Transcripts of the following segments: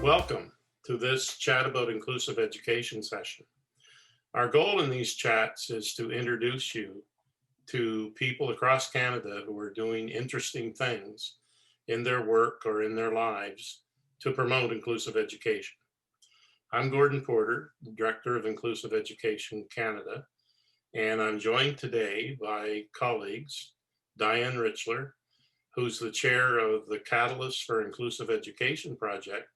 Welcome to this chat about inclusive education session. Our goal in these chats is to introduce you to people across Canada who are doing interesting things in their work or in their lives to promote inclusive education. I'm Gordon Porter, the Director of Inclusive Education Canada, and I'm joined today by colleagues, Diane Richler, who's the chair of the Catalyst for Inclusive Education project,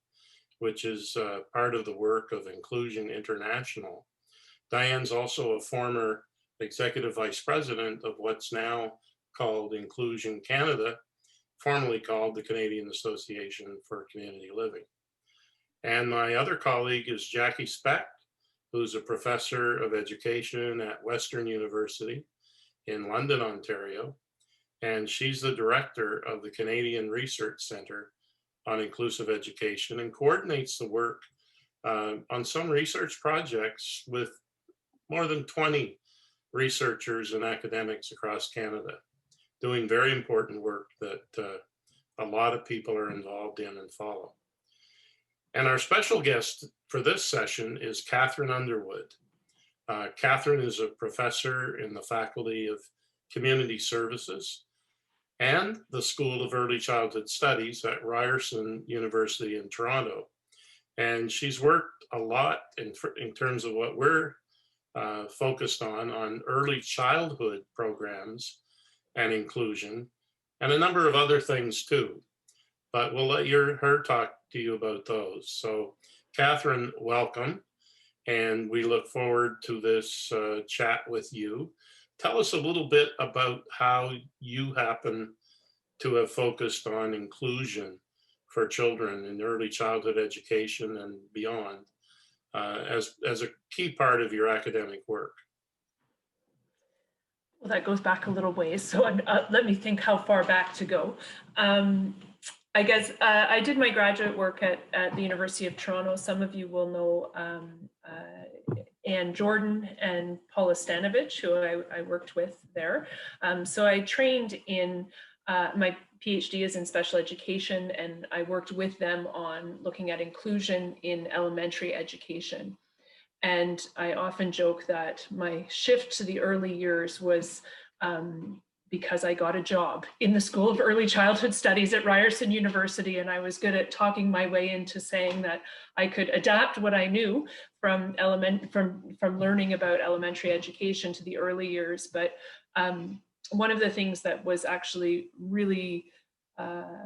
which is part of the work of Inclusion International. Diane's also a former executive vice president of what's now called Inclusion Canada, formerly called the Canadian Association for Community Living. And my other colleague is Jackie Specht, who's a professor of education at Western University in London, Ontario. And she's the director of the Canadian Research Centre on Inclusive Education and coordinates the work on some research projects with more than 20 researchers and academics across Canada, doing very important work that a lot of people are involved in and follow. And our special guest for this session is Kathryn Underwood. Kathryn is a professor in the Faculty of Community Services and the School of Early Childhood Studies at Ryerson University in Toronto. And she's worked a lot in terms of what we're focused on early childhood programs and inclusion, and a number of other things too. But we'll let her talk to you about those. So Kathryn, welcome. And we look forward to this chat with you. Tell us a little bit about how you happen to have focused on inclusion for children in early childhood education and beyond as a key part of your academic work. Well, that goes back a little ways. So let me think how far back to go. I guess I did my graduate work at the University of Toronto. Some of you will know Anne Jordan and Paula Stanovich, who I worked with there. So I trained in, my PhD is in special education, and I worked with them on looking at inclusion in elementary education. And I often joke that my shift to the early years was because I got a job in the School of Early Childhood Studies at Ryerson University, and I was good at talking my way into saying that I could adapt what I knew from learning about elementary education to the early years. But one of the things that was actually really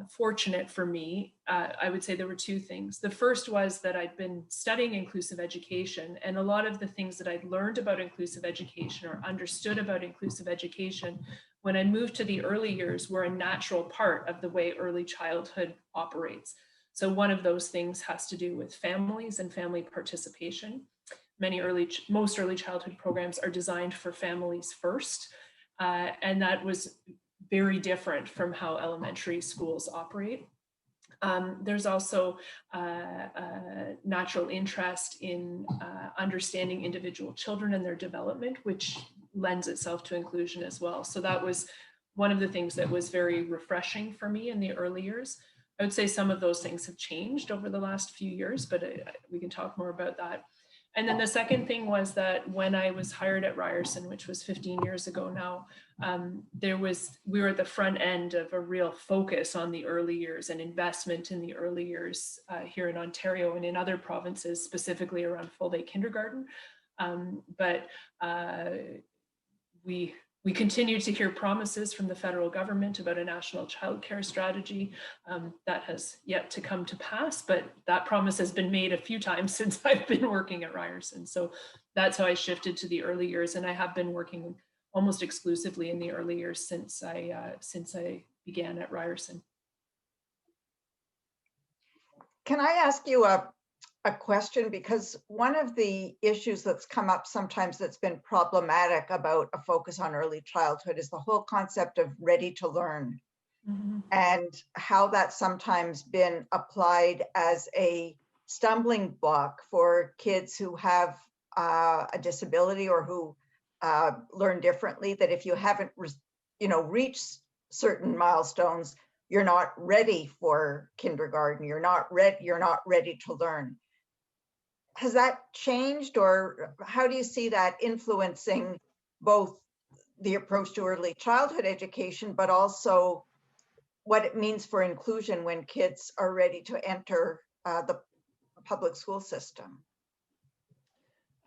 fortunate for me, I would say there were two things. The first was that I'd been studying inclusive education, and a lot of the things that I'd learned about inclusive education or understood about inclusive education when I moved to the early years were a natural part of the way early childhood operates. So one of those things has to do with families and family participation. Most early childhood programs are designed for families first, and that was very different from how elementary schools operate. There's also natural interest in understanding individual children and their development, which lends itself to inclusion as well. So that was one of the things that was very refreshing for me in the early years. I would say some of those things have changed over the last few years, but we can talk more about that. And then the second thing was that when I was hired at Ryerson, which was 15 years ago now, we were at the front end of a real focus on the early years and investment in the early years here in Ontario and in other provinces, specifically around full-day kindergarten. But we continue to hear promises from the federal government about a national childcare strategy that has yet to come to pass, but that promise has been made a few times since I've been working at Ryerson. So that's how I shifted to the early years, and I have been working almost exclusively in the early years since I began at Ryerson. Can I ask you a question? Because one of the issues that's come up sometimes that's been problematic about a focus on early childhood is the whole concept of ready to learn, and how that's sometimes been applied as a stumbling block for kids who have a disability or who learn differently, that if you haven't reached certain milestones, you're not ready for kindergarten, you're not ready to learn. Has that changed, or how do you see that influencing both the approach to early childhood education, but also what it means for inclusion when kids are ready to enter the public school system?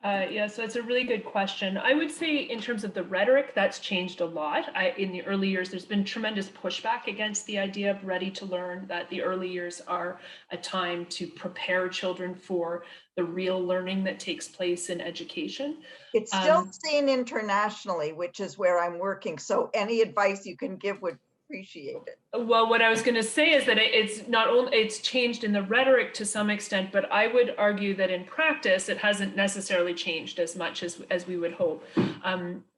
Yeah, so it's a really good question. I would say in terms of the rhetoric, that's changed a lot. In the early years, there's been tremendous pushback against the idea of ready to learn, that the early years are a time to prepare children for the real learning that takes place in education. It's still seen internationally, which is where I'm working. So any advice you can give would appreciate it. Well, what I was going to say is that it's not only, it's changed in the rhetoric to some extent, but I would argue that in practice, it hasn't necessarily changed as much as we would hope.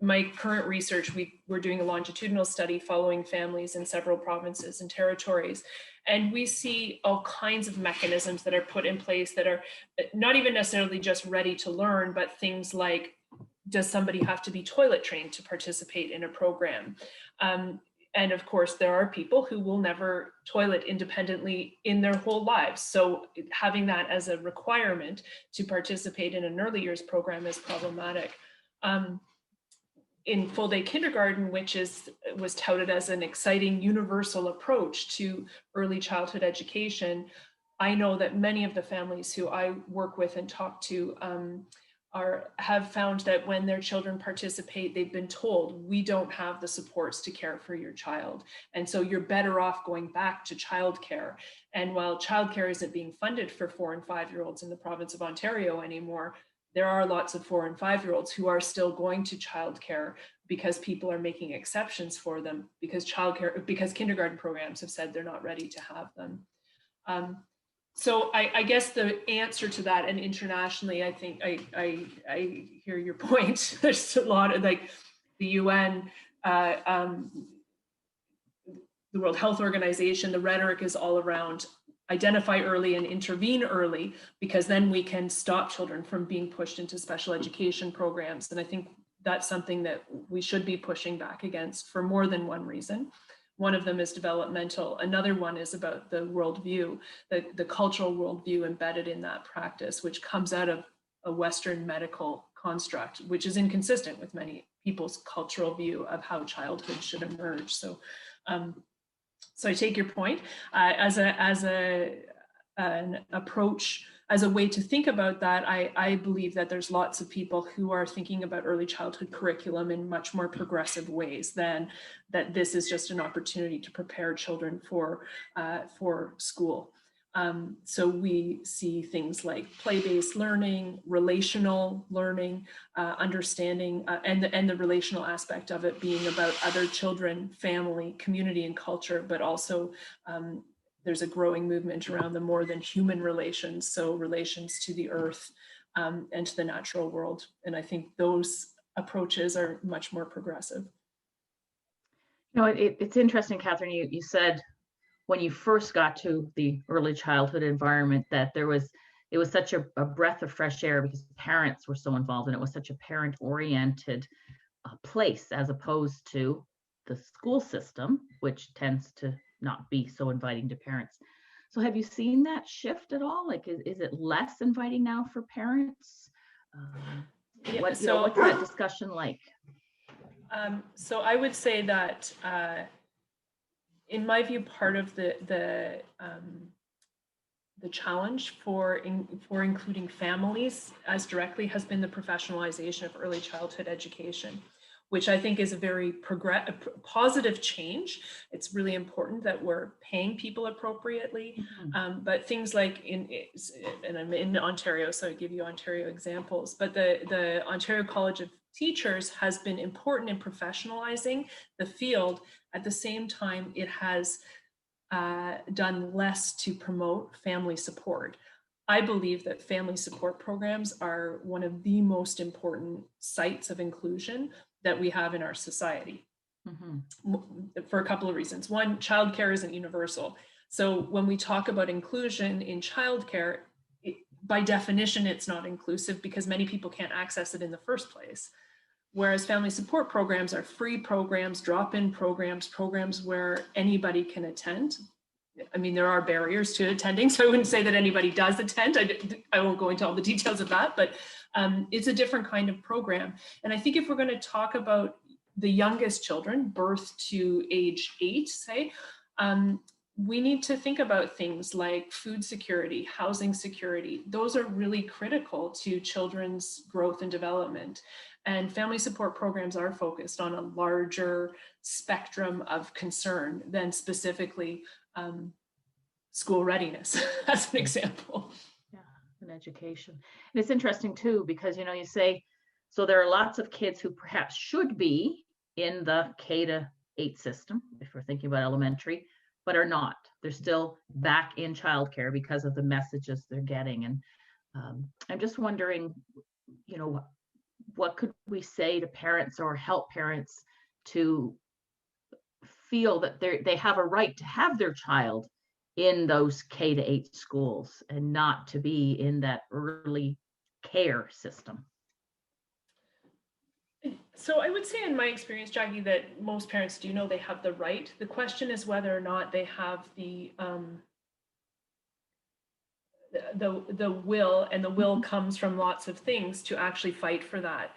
My current research, we're doing a longitudinal study following families in several provinces and territories. And we see all kinds of mechanisms that are put in place that are not even necessarily just ready to learn, but things like, does somebody have to be toilet trained to participate in a program? And of course, there are people who will never toilet independently in their whole lives. So having that as a requirement to participate in an early years program is problematic. In full day kindergarten, which was touted as an exciting universal approach to early childhood education, I know that many of the families who I work with and talk to have found that when their children participate, they've been told, we don't have the supports to care for your child. And so you're better off going back to childcare. And while childcare isn't being funded for 4- and 5-year-olds in the province of Ontario anymore, there are lots of 4- and 5-year-olds who are still going to childcare because people are making exceptions for them because kindergarten programs have said they're not ready to have them. So I guess the answer to that, and internationally, I think I hear your point. There's a lot of, like, the UN, the World Health Organization, the rhetoric is all around identify early and intervene early, because then we can stop children from being pushed into special education programs. And I think that's something that we should be pushing back against for more than one reason. One of them is developmental. Another one is about the worldview, the cultural worldview embedded in that practice, which comes out of a Western medical construct, which is inconsistent with many people's cultural view of how childhood should emerge. So I take your point. As an approach, as a way to think about that, I believe that there's lots of people who are thinking about early childhood curriculum in much more progressive ways than that this is just an opportunity to prepare children for school. So we see things like play-based learning, relational learning, understanding, and the relational aspect of it being about other children, family, community, and culture, but also there's a growing movement around the more than human relations, so relations to the earth and to the natural world. And I think those approaches are much more progressive. You know, it's interesting, Kathryn, you said when you first got to the early childhood environment that it was such a breath of fresh air because parents were so involved, and it was such a parent-oriented place as opposed to the school system, which tends to not be so inviting to parents. So have you seen that shift at all? Like, is it less inviting now for parents? What's that discussion like? So I would say that, in my view, part of the challenge for including families as directly has been the professionalization of early childhood education, which I think is a very positive change. It's really important that we're paying people appropriately. Mm-hmm. But things like and I'm in Ontario, so I give you Ontario examples, but the Ontario College of Teachers has been important in professionalizing the field. At the same time, it has done less to promote family support. I believe that family support programs are one of the most important sites of inclusion that we have in our society. Mm-hmm. For a couple of reasons. One, childcare isn't universal. So when we talk about inclusion in childcare, by definition, it's not inclusive because many people can't access it in the first place. Whereas family support programs are free programs, drop-in programs, programs where anybody can attend. I mean, there are barriers to attending, so I wouldn't say that anybody does attend. I won't go into all the details of that, but it's a different kind of program. And I think if we're going to talk about the youngest children, birth to age 8, say, we need to think about things like food security, housing security. Those are really critical to children's growth and development. And family support programs are focused on a larger spectrum of concern than specifically school readiness, as an example. Yeah, and education. And it's interesting too, because, you know, you say, so there are lots of kids who perhaps should be in the K-8 system, if we're thinking about elementary, but are not. They're still back in childcare because of the messages they're getting. And I'm just wondering, you know, what could we say to parents or help parents to feel that they have a right to have their child in those K-8 schools and not to be in that early care system? So I would say in my experience, Jackie, that most parents do know they have the right. The question is whether or not they have the will, and the will comes from lots of things, to actually fight for that,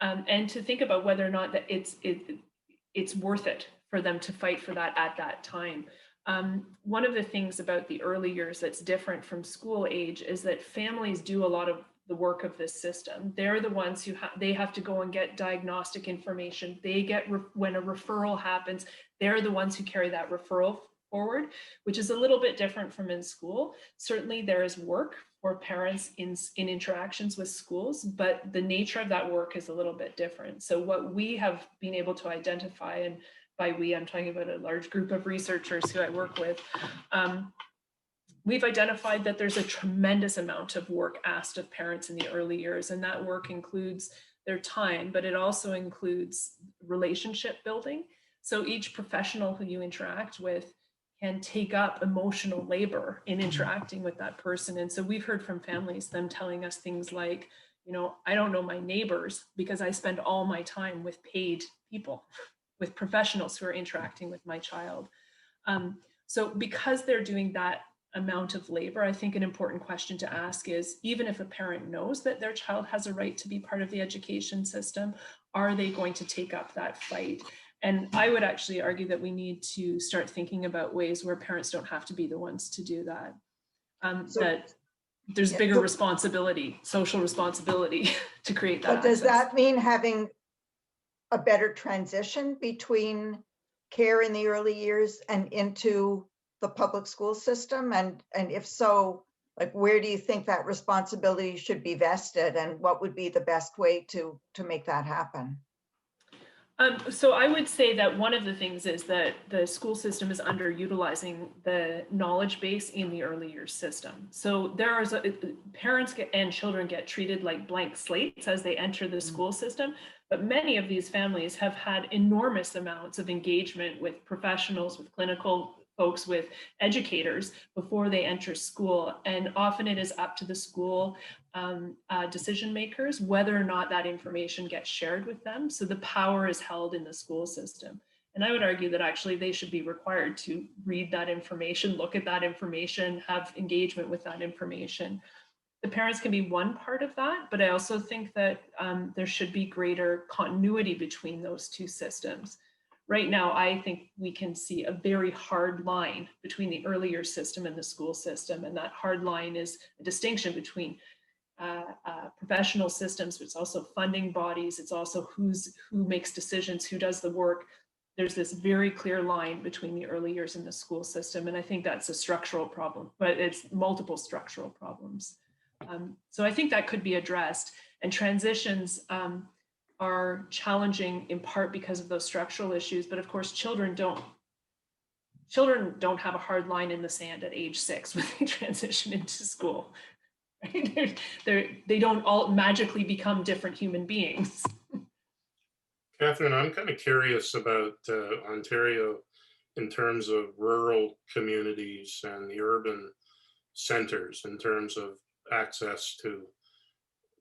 and to think about whether or not that it's worth it for them to fight for that at that time. One of the things about the early years that's different from school age is that families do a lot of the work of this system. They're the ones who they have to go and get diagnostic information. They get, when a referral happens, they're the ones who carry that referral forward, which is a little bit different from in school. Certainly there is work for parents in interactions with schools, but the nature of that work is a little bit different. So what we have been able to identify, and by we, I'm talking about a large group of researchers who I work with, we've identified that there's a tremendous amount of work asked of parents in the early years, and that work includes their time, but it also includes relationship building. So each professional who you interact with can take up emotional labor in interacting with that person. And so we've heard from families, them telling us things like, you know, I don't know my neighbors because I spend all my time with paid people, with professionals who are interacting with my child. So because they're doing that amount of labor, I think an important question to ask is, even if a parent knows that their child has a right to be part of the education system, are they going to take up that fight? And I would actually argue that we need to start thinking about ways where parents don't have to be the ones to do that. That there's bigger responsibility, social responsibility to create that. But does that mean having a better transition between care in the early years and into the public school system? And if so, like, where do you think that responsibility should be vested, and what would be the best way to make that happen? So I would say that one of the things is that the school system is underutilizing the knowledge base in the early years system. So there is parents and children get treated like blank slates as they enter the school system, but many of these families have had enormous amounts of engagement with professionals, with clinical folks, with educators before they enter school. And often it is up to the school decision makers whether or not that information gets shared with them. So the power is held in the school system. And I would argue that actually they should be required to read that information, look at that information, have engagement with that information. The parents can be one part of that, but I also think that there should be greater continuity between those two systems. Right now, I think we can see a very hard line between the earlier system and the school system. And that hard line is a distinction between professional systems, but it's also funding bodies. It's also who makes decisions, who does the work. There's this very clear line between the early years and the school system. And I think that's a structural problem, but it's multiple structural problems. So I think that could be addressed, and transitions are challenging in part because of those structural issues. But of course, children don't have a hard line in the sand at age 6 when they transition into school. Right? They don't all magically become different human beings. Kathryn, I'm kind of curious about Ontario in terms of rural communities and the urban centers in terms of access to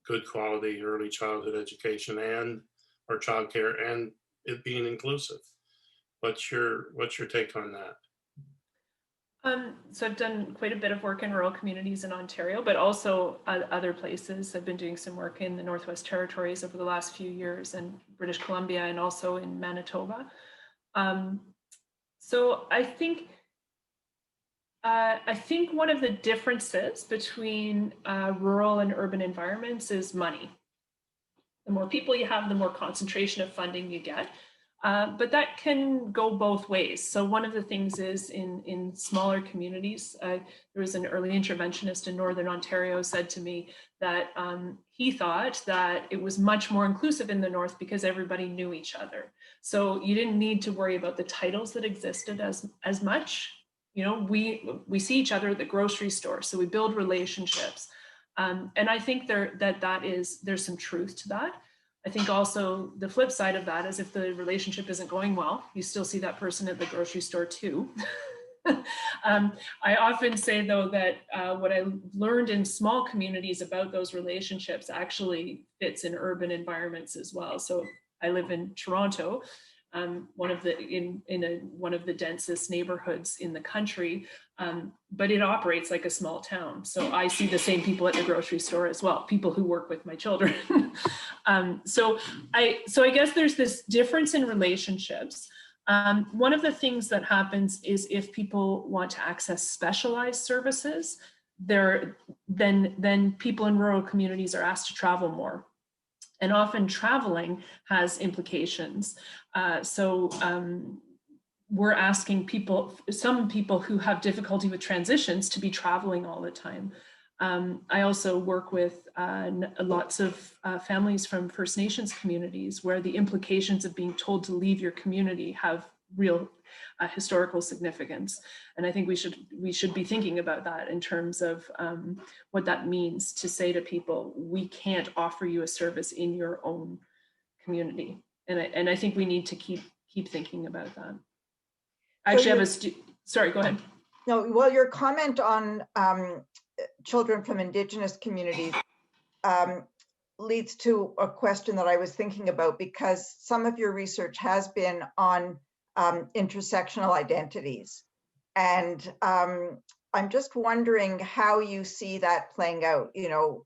good quality early childhood education and or childcare and it being inclusive. What's your take on that? So I've done quite a bit of work in rural communities in Ontario, but also other places. I've been doing some work in the Northwest Territories over the last few years, and British Columbia, and also in Manitoba. So I think one of the differences between rural and urban environments is money. The more people you have, the more concentration of funding you get. But that can go both ways. So one of the things is in smaller communities, there was an early interventionist in Northern Ontario said to me that he thought that it was much more inclusive in the North because everybody knew each other. So you didn't need to worry about the titles that existed as much. You know, we see each other at the grocery store, so we build relationships. And I think there's some truth to that. I think also the flip side of that is if the relationship isn't going well, you still see that person at the grocery store too. I often say though that what I learned in small communities about those relationships actually fits in urban environments as well. So I live in Toronto, one of the densest neighborhoods in the country, but it operates like a small town. So I see the same people at the grocery store as well, people who work with my children. So I guess there's this difference in relationships. One of the things that happens is if people want to access specialized services, then people in rural communities are asked to travel more. And often traveling has implications. We're asking some people who have difficulty with transitions to be traveling all the time. I also work with lots of families from First Nations communities where the implications of being told to leave your community have real historical significance. And I think we should be thinking about that in terms of what that means to say to people, we can't offer you a service in your own community. And I think we need to keep thinking about that. I actually have sorry, go ahead. No, well, your comment on children from Indigenous communities leads to a question that I was thinking about, because some of your research has been on intersectional identities. And I'm just wondering how you see that playing out. You know,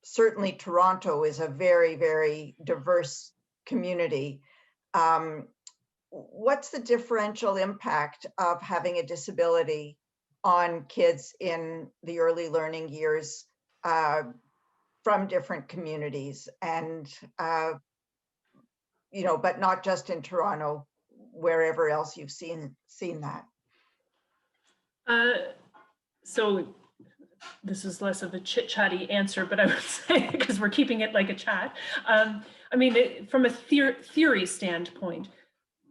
certainly Toronto is a very, very diverse community. What's the differential impact of having a disability on kids in the early learning years from different communities? And, you know, but not just in Toronto, wherever else you've seen that. So this is less of a chit-chatty answer, but I would say, because we're keeping it like a chat. I mean, from a theory standpoint,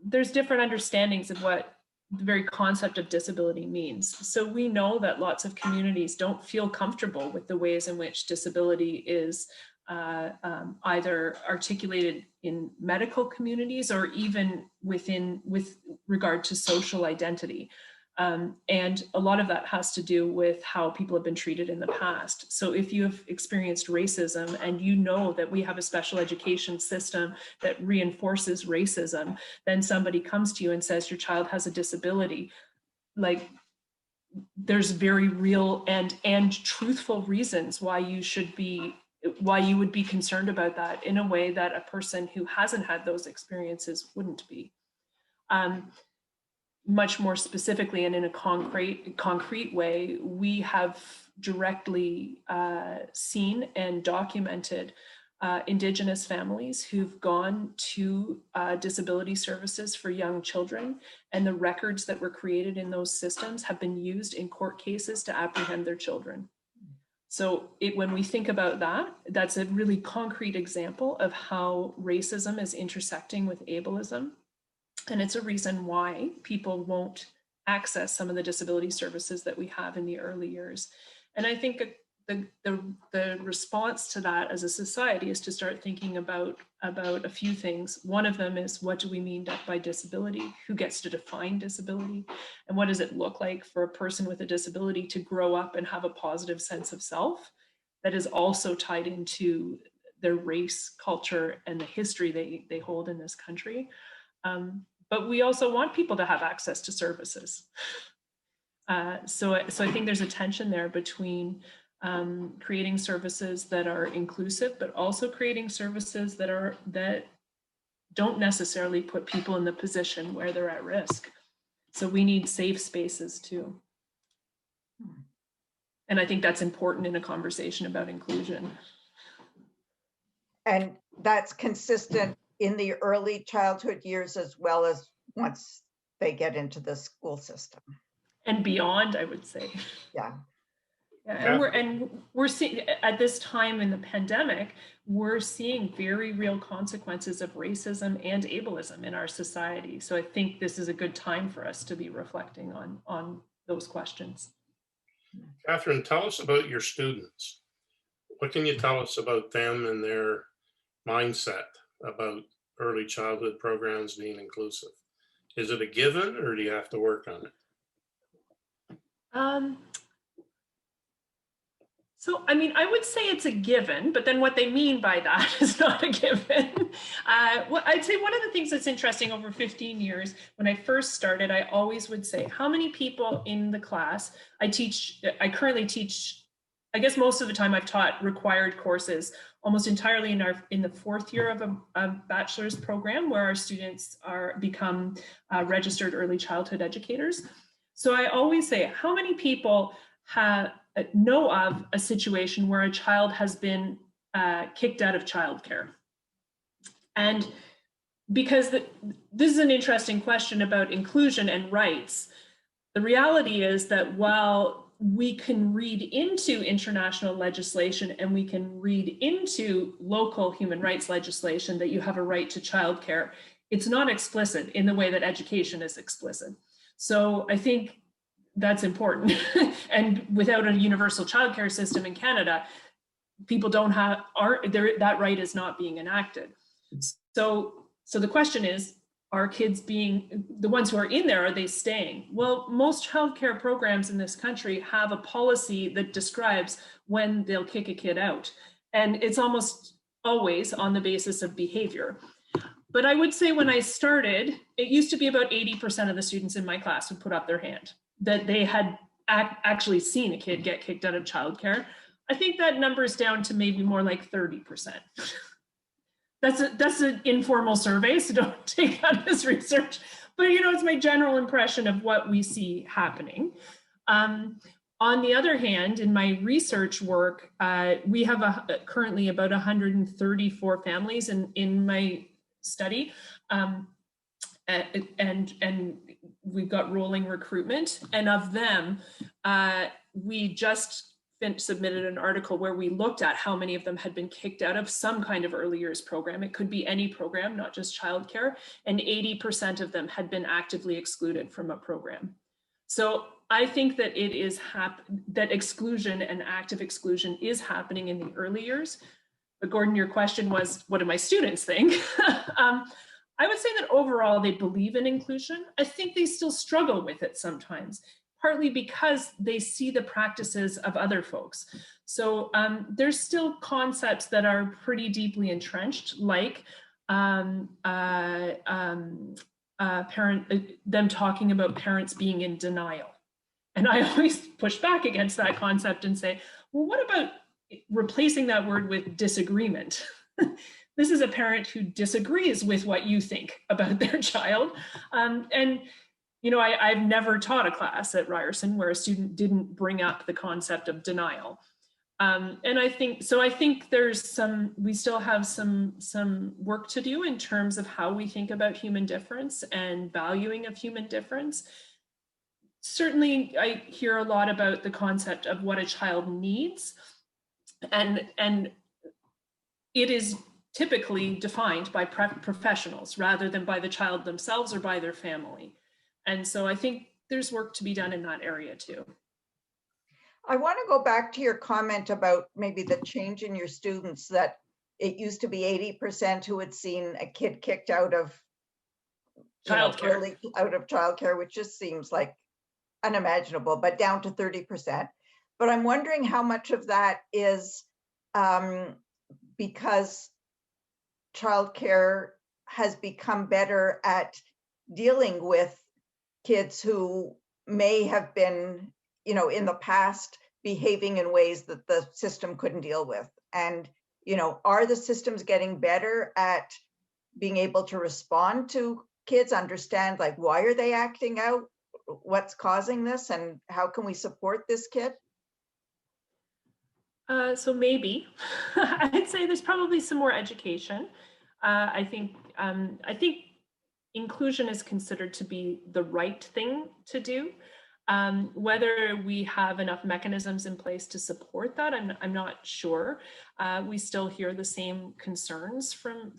there's different understandings of what the very concept of disability means. So we know that lots of communities don't feel comfortable with the ways in which disability is either articulated in medical communities or even with regard to social identity. And a lot of that has to do with how people have been treated in the past. So if you have experienced racism and you know that we have a special education system that reinforces racism, then somebody comes to you and says your child has a disability, like there's very real and truthful reasons why you would be concerned about that in a way that a person who hasn't had those experiences wouldn't be. Much more specifically and in a concrete way, we have directly seen and documented Indigenous families who've gone to disability services for young children, and the records that were created in those systems have been used in court cases to apprehend their children. So when we think about that, that's a really concrete example of how racism is intersecting with ableism. And it's a reason why people won't access some of the disability services that we have in the early years. And I think the response to that as a society is to start thinking about a few things. One of them is, what do we mean by disability? Who gets to define disability? And what does it look like for a person with a disability to grow up and have a positive sense of self that is also tied into their race, culture, and the history they hold in this country. But we also want people to have access to services. So I think there's a tension there between creating services that are inclusive, but also creating services that don't necessarily put people in the position where they're at risk. So we need safe spaces too. And I think that's important in a conversation about inclusion. And that's consistent in the early childhood years as well as once they get into the school system. And beyond, I would say. Yeah. Yeah, and we're seeing at this time in the pandemic, we're seeing very real consequences of racism and ableism in our society. So I think this is a good time for us to be reflecting on those questions. Kathryn, tell us about your students. What can you tell us about them and their mindset about early childhood programs being inclusive? Is it a given, or do you have to work on it? So, I mean, I would say it's a given, but then what they mean by that is not a given. Well, I'd say one of the things that's interesting over 15 years, when I first started, I always would say, how many people in the class, I currently teach, I guess most of the time I've taught required courses almost entirely in the fourth year of a bachelor's program where our students become registered early childhood educators. So I always say, how many people know of a situation where a child has been kicked out of childcare? And because this is an interesting question about inclusion and rights, the reality is that while we can read into international legislation and we can read into local human rights legislation that you have a right to childcare, it's not explicit in the way that education is explicit. So I think that's important. And without a universal childcare system in Canada, people that right is not being enacted. So the question is, are kids being, the ones who are in there, are they staying? Well, most childcare programs in this country have a policy that describes when they'll kick a kid out. And it's almost always on the basis of behavior. But I would say when I started, it used to be about 80% of the students in my class would put up their hand that they had actually seen a kid get kicked out of childcare. I think that number is down to maybe more like 30%. That's an informal survey, so don't take that as research. But it's my general impression of what we see happening. On the other hand, in my research work, we have currently about 134 families in my study, and we've got rolling recruitment. And of them, we just submitted an article where we looked at how many of them had been kicked out of some kind of early years program. It could be any program, not just childcare, and 80% of them had been actively excluded from a program. So I think that it is that exclusion and active exclusion is happening in the early years. But Gordon, your question was, what do my students think? I would say that overall they believe in inclusion. I think they still struggle with it sometimes, partly because they see the practices of other folks. So there's still concepts that are pretty deeply entrenched, like them talking about parents being in denial. And I always push back against that concept and say, well, what about replacing that word with disagreement? This is a parent who disagrees with what you think about their child. I've never taught a class at Ryerson where a student didn't bring up the concept of denial. And I think we still have some work to do in terms of how we think about human difference and valuing of human difference. Certainly, I hear a lot about the concept of what a child needs, and it is typically defined by professionals rather than by the child themselves or by their family. And so I think there's work to be done in that area too. I want to go back to your comment about maybe the change in your students, that it used to be 80% who had seen a kid kicked out of childcare, which just seems like unimaginable, but down to 30%. But I'm wondering how much of that is because childcare has become better at dealing with kids who may have been, you know, in the past behaving in ways that the system couldn't deal with. And, you know, are the systems getting better at being able to respond to kids, understand like, why are they acting out? What's causing this and how can we support this kid? So maybe I'd say there's probably some more education. I think inclusion is considered to be the right thing to do. Whether we have enough mechanisms in place to support that, I'm not sure. We still hear the same concerns from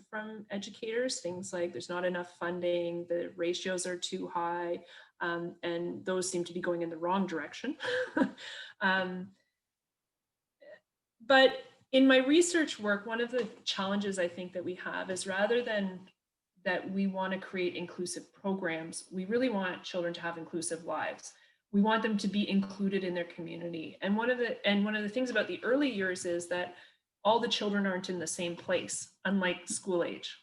educators, things like there's not enough funding, the ratios are too high, and those seem to be going in the wrong direction. But in my research work, one of the challenges I think that we have is rather than that we want to create inclusive programs, we really want children to have inclusive lives. We want them to be included in their community. And one of the things about the early years is that all the children aren't in the same place, unlike school age.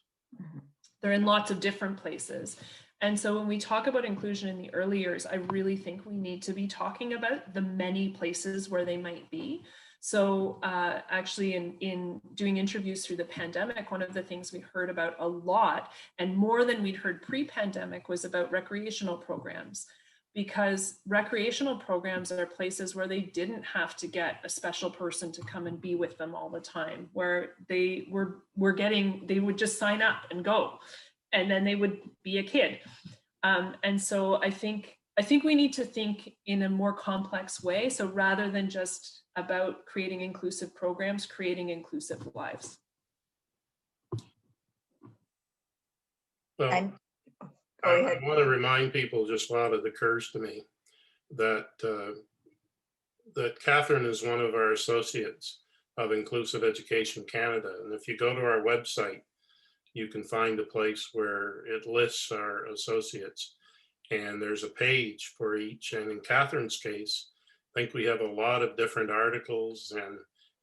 They're in lots of different places. And so when we talk about inclusion in the early years, I really think we need to be talking about the many places where they might be. So actually in doing interviews through the pandemic, one of the things we heard about a lot, and more than we'd heard pre-pandemic, was about recreational programs. Because recreational programs are places where they didn't have to get a special person to come and be with them all the time, where they would just sign up and go, and then they would be a kid. And so I think we need to think in a more complex way. So rather than just about creating inclusive programs, creating inclusive lives. Well, And I want to remind people, just while it occurs to me, that that Kathryn is one of our associates of Inclusive Education Canada. And if you go to our website, you can find a place where it lists our associates. And there's a page for each. And in Kathryn's case, I think we have a lot of different articles and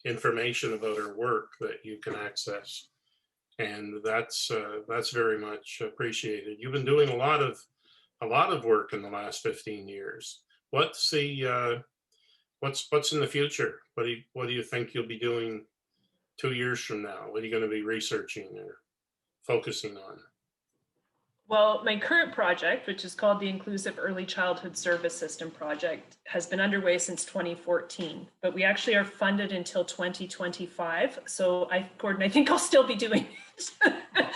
information about her work that you can access. And that's very much appreciated. You've been doing a lot of work in the last 15 years. What's the what's in the future? What do you think you'll be doing 2 years from now? What are you going to be researching or focusing on? Well, my current project, which is called the Inclusive Early Childhood Service System Project, has been underway since 2014, but we actually are funded until 2025. So Gordon, I think I'll still be doing it.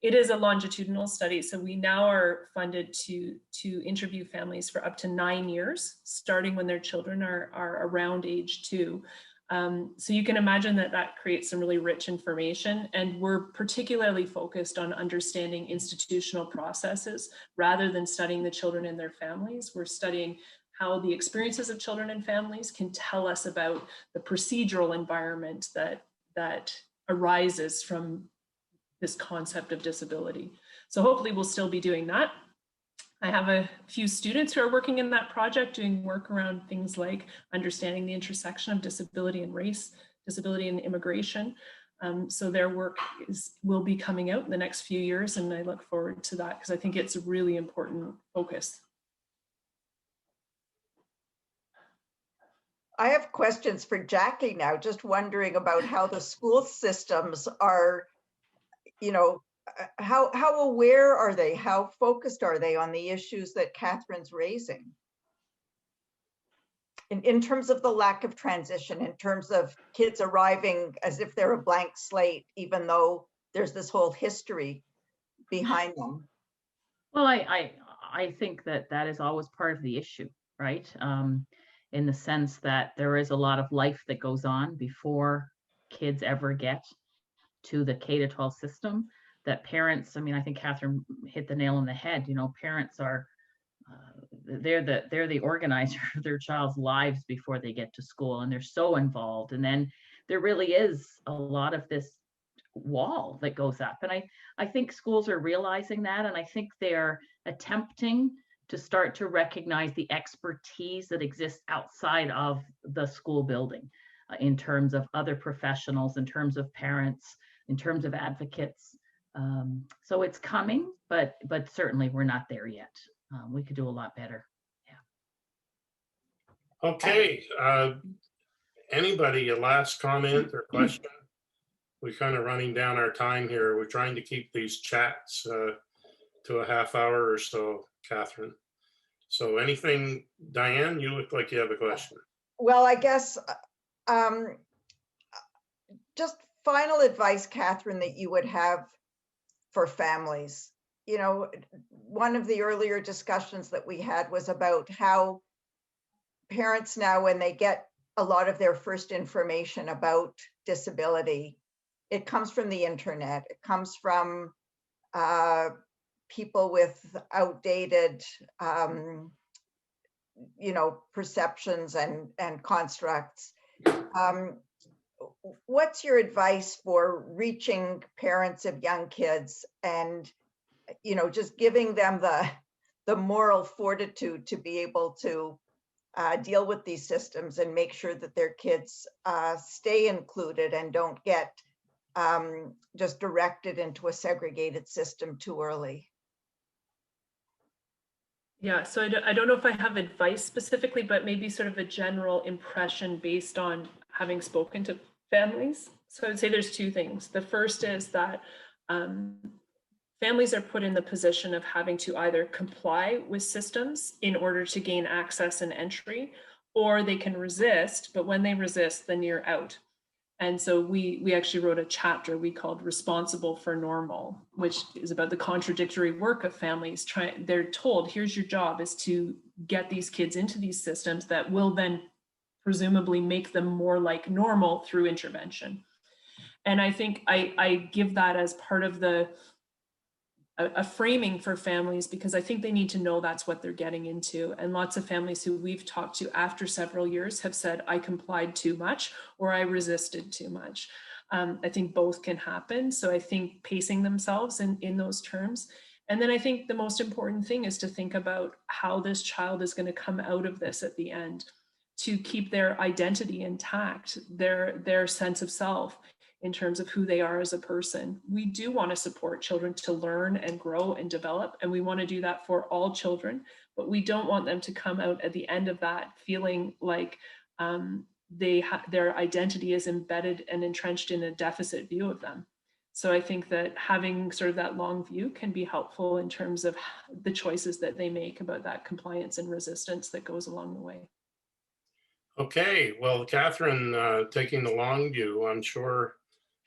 It is a longitudinal study. So we now are funded to interview families for up to 9 years, starting when their children are around age 2. So you can imagine that creates some really rich information, and we're particularly focused on understanding institutional processes rather than studying the children and their families. We're studying how the experiences of children and families can tell us about the procedural environment that arises from this concept of disability. So hopefully we'll still be doing that. I have a few students who are working in that project, doing work around things like understanding the intersection of disability and race, disability and immigration. So their work will be coming out in the next few years, and I look forward to that because I think it's a really important focus. I have questions for Jackie now, just wondering about how the school systems are, you know, how aware are they? How focused are they on the issues that Kathryn's raising? In terms of the lack of transition, in terms of kids arriving as if they're a blank slate, even though there's this whole history behind them. Well, I think that is always part of the issue, right? In the sense that there is a lot of life that goes on before kids ever get to the K-12 system, that parents, I mean, I think Kathryn hit the nail on the head. You know, parents are, they're the organizer of their child's lives before they get to school, and they're so involved. And then there really is a lot of this wall that goes up. And I think schools are realizing that, and I think they're attempting to start to recognize the expertise that exists outside of the school building. in terms of other professionals, in terms of parents, in terms of advocates. So it's coming, but certainly we're not there yet. We could do a lot better. Okay, anybody, a last comment or question? We're kind of running down our time here. We're trying to keep these chats to a half hour or so, Kathryn. So anything, Diane, you look like you have a question. Well, I guess just final advice, Kathryn, that you would have for families. You know, one of the earlier discussions that we had was about how parents now, when they get a lot of their first information about disability, it comes from the internet. It comes from people with outdated, you know, perceptions and constructs. What's your advice for reaching parents of young kids and, you know, just giving them the moral fortitude to be able to deal with these systems and make sure that their kids stay included and don't get just directed into a segregated system too early? Yeah, so I don't know if I have advice specifically, but maybe sort of a general impression based on having spoken to families. So I would say there's two things. The first is that families are put in the position of having to either comply with systems in order to gain access and entry, or they can resist, but when they resist, then you're out. And so we actually wrote a chapter we called Responsible for Normal, which is about the contradictory work of families. They're told, here's your job, is to get these kids into these systems that will then presumably make them more like normal through intervention. And I think I give that as part of a framing for families, because I think they need to know that's what they're getting into. And lots of families who we've talked to after several years have said, I complied too much or I resisted too much. I think both can happen. So I think pacing themselves in those terms. And then I think the most important thing is to think about how this child is going to come out of this at the end, to keep their identity intact, their sense of self, in terms of who they are as a person. We do want to support children to learn and grow and develop, and we want to do that for all children, but we don't want them to come out at the end of that feeling like their identity is embedded and entrenched in a deficit view of them. So I think that having sort of that long view can be helpful in terms of the choices that they make about that compliance and resistance that goes along the way. Okay, well, Kathryn, taking the long view, I'm sure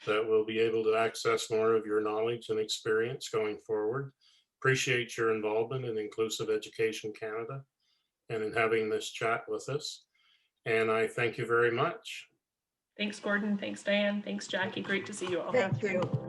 that we'll be able to access more of your knowledge and experience going forward. Appreciate your involvement in Inclusive Education Canada and in having this chat with us. And I thank you very much. Thanks, Gordon. Thanks, Diane. Thanks, Jackie. Great to see you all. Thank you.